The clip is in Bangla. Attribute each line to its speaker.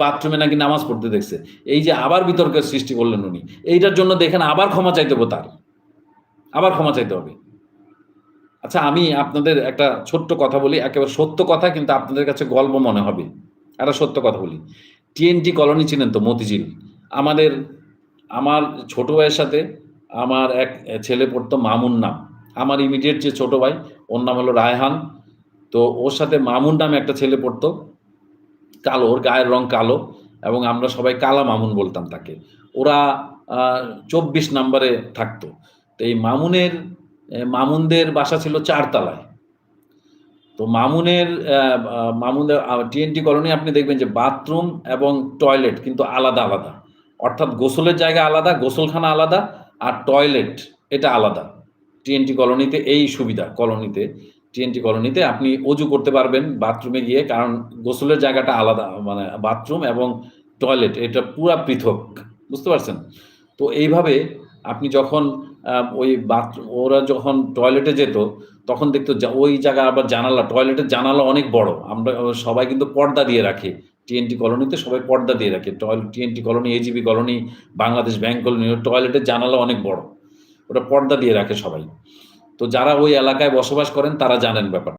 Speaker 1: বাথরুমে নাকি নামাজ পড়তে দেখছে। এই যে আবার বিতর্কের সৃষ্টি করলেন উনি। এইটার জন্য দেখেন আবার ক্ষমা চাইতে হবে তার। আবার ক্ষমা চাইতে হবে। আচ্ছা আমি আপনাদের একটা ছোট্ট কথা বলি, একেবারে সত্য কথা কিন্তু আপনাদের কাছে গল্প মনে হবে। একটা সত্য কথা বলি। টিএনটি কলোনি চিনেন তো মতিঝিল? আমাদের আমার ছোট ভাইয়ের সাথে আমার এক ছেলে পড়তো মামুন নাম। আমার ইমিডিয়েট যে ছোট ভাই ওর নাম হলো রায়হান। তো ওর সাথে মামুন নামে একটা ছেলে পড়তো। কালো, ওর গায়ের রং কালো এবং আমরা সবাই কালা মামুন বলতাম তাকে। ওরা আ ২৪ নাম্বারে থাকতো। তো এই মামুনদের বাসা ছিল ৪ তলায়। তো মামুনের টিএনটি কলোনি আপনি দেখবেন যে বাথরুম এবং টয়লেট কিন্তু আলাদা, আলাদা। অর্থাৎ গোসলের জায়গা আলাদা, গোসলখানা আলাদা আর টয়লেট এটা আলাদা। টিএনটি কলোনিতে এই সুবিধা টিএনটি কলোনিতে আপনি অজু করতে পারবেন বাথরুমে গিয়ে কারণ গোসলের জায়গাটা আলাদা মানে বাথরুম এবং টয়লেট এটা পুরা পৃথক। বুঝতে পারছেন? তো এইভাবে আপনি যখন ওই ওরা যখন টয়লেটে যেত তখন দেখতো ওই জায়গায় আবার টয়লেটের জানালা অনেক বড়। আমরা সবাই কিন্তু পর্দা দিয়ে রাখি। টিএনটি কলোনিতে সবাই পর্দা দিয়ে রাখে। TNT colony, AGB colony, Bangladesh bank colony টয়লেটের জানালা অনেক বড়। ওটা পর্দা দিয়ে রাখে সবাই। তো যারা ওই এলাকায় বসবাস করেন তারা জানেন ব্যাপারটা।